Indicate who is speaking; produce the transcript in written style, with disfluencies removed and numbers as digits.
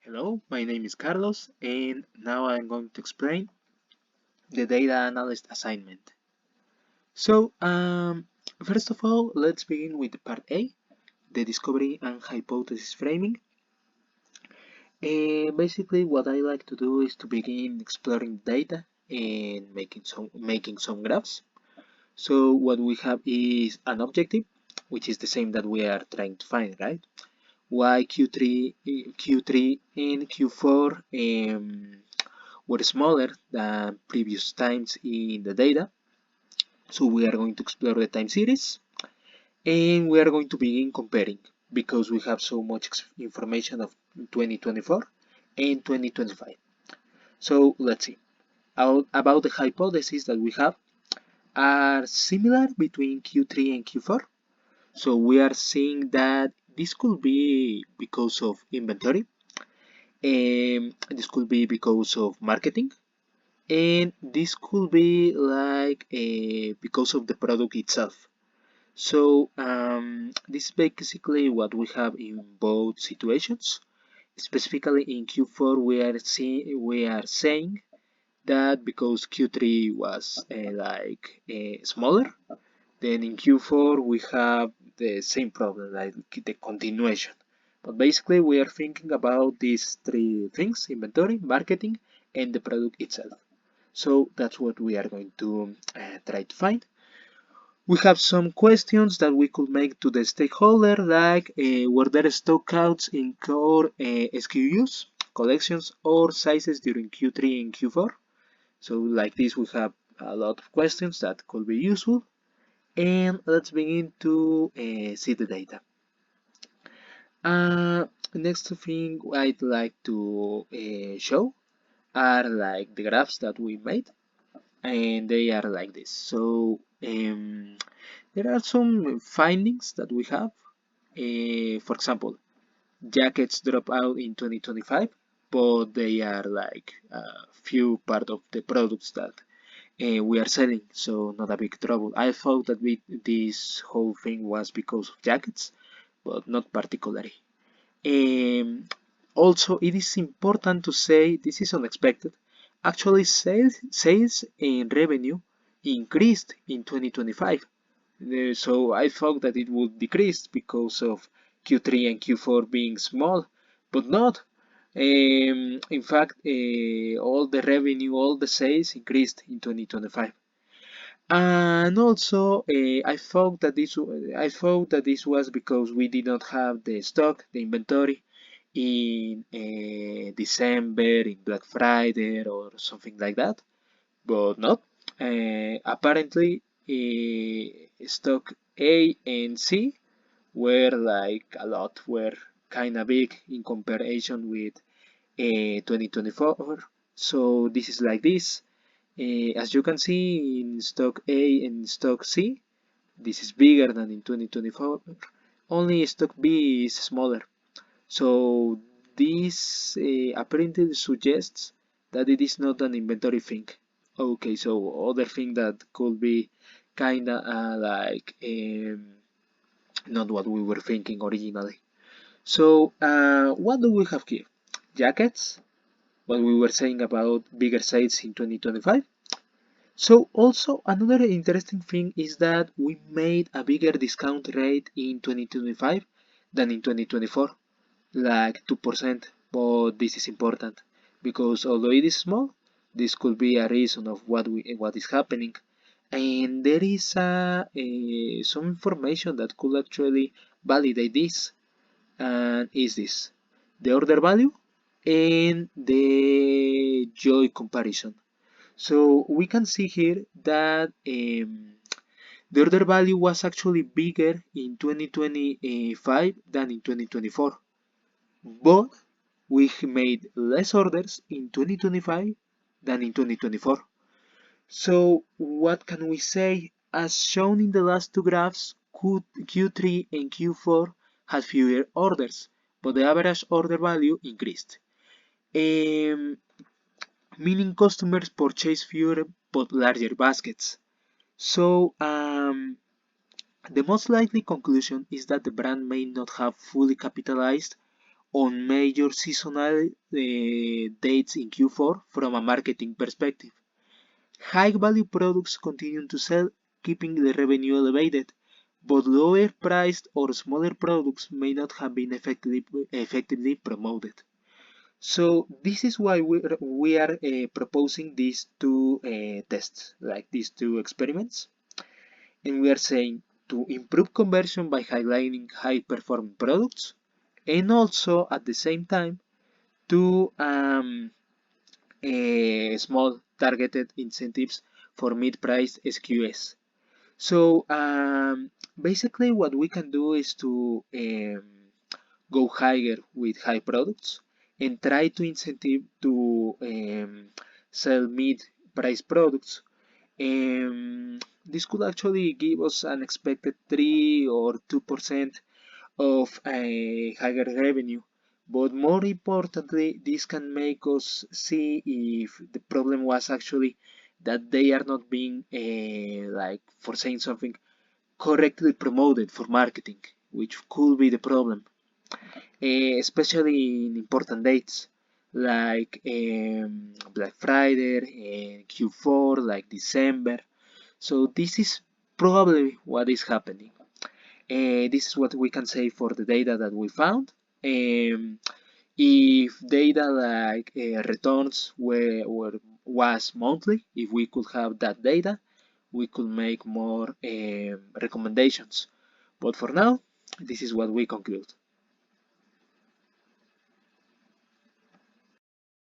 Speaker 1: Hello, my name is Carlos, and now I'm going to explain the data analyst assignment. So, first of all, let's begin with part A, the discovery and hypothesis framing. Basically, what I like to do is to begin exploring data and making some graphs. So, what we have is an objective, which is the same that we are trying to find, right? Why Q3 and Q4 were smaller than previous times in the data. So we are going to explore the time series and we are going to begin comparing because we have so much information of 2024 and 2025. So let's see. About the hypotheses that we have are similar between Q3 and Q4. So we are seeing that this could be because of inventory, this could be because of marketing, and this could be like because of the product itself. So this is basically what we have in both situations. Specifically in Q4, we are saying that because Q3 was smaller, then in Q4 we have the same problem, like the continuation. But basically, we are thinking about these three things: inventory, marketing, and the product itself. So that's what we are going to try to find. We have some questions that we could make to the stakeholder, like were there stockouts in core SKUs, collections, or sizes during Q3 and Q4? So like this, we have a lot of questions that could be useful. And let's begin to see the data. Next thing I'd like to show are like the graphs that we made, and they are like this. So there are some findings that we have. For example, jackets drop out in 2025, but they are like a few part of the products that we are selling, so not a big trouble. I thought that this whole thing was because of jackets, but not particularly. Um, Also, it is important to say this is unexpected. Actually, sales and revenue increased in 2025. So I thought that it would decrease because of Q3 and Q4 being small, but not. In fact, all the revenue, all the sales increased in 2025. And also, I thought that this was because we did not have the stock, the inventory in December, in Black Friday, or something like that, but not. Apparently, stock A and C were like a lot, were kind of big in comparison with 2024. So this is like this. As you can see in stock A and stock C, this is bigger than in 2024. Only stock B is smaller. So this apparently suggests that it is not an inventory thing. Okay, so other thing that could be kinda not what we were thinking originally. So what do we have here? Jackets, what we were saying about bigger sales in 2025. So also another interesting thing is that we made a bigger discount rate in 2025 than in 2024, like 2%. But this is important because although it is small, this could be a reason of what is happening. And there is some information that could actually validate this, and is this the order value and the joy comparison. So we can see here that the order value was actually bigger in 2025 than in 2024, but we made less orders in 2025 than in 2024. So what can we say? As shown in the last two graphs, Q3 and Q4 had fewer orders, but the average order value increased. Um, Meaning customers purchase fewer but larger baskets. So, the most likely conclusion is that the brand may not have fully capitalized on major seasonal dates in Q4 from a marketing perspective. High-value products continue to sell, keeping the revenue elevated, but lower-priced or smaller products may not have been effectively promoted. So this is why we are proposing these two tests, like these two experiments, and we are saying to improve conversion by highlighting high-performing products, and also at the same time to small targeted incentives for mid-priced SQS. So basically what we can do is to go higher with high products and try to incentive to sell mid-price products. This could actually give us an expected 3 or 2% of a higher revenue. But more importantly, this can make us see if the problem was actually that they are not being, like for saying something, correctly promoted for marketing, which could be the problem, especially in important dates like Black Friday and Q4, like December. So this is probably what is happening. This is what we can say for the data that we found. If data like returns was monthly, if we could have that data, we could make more recommendations. But for now, this is what we conclude.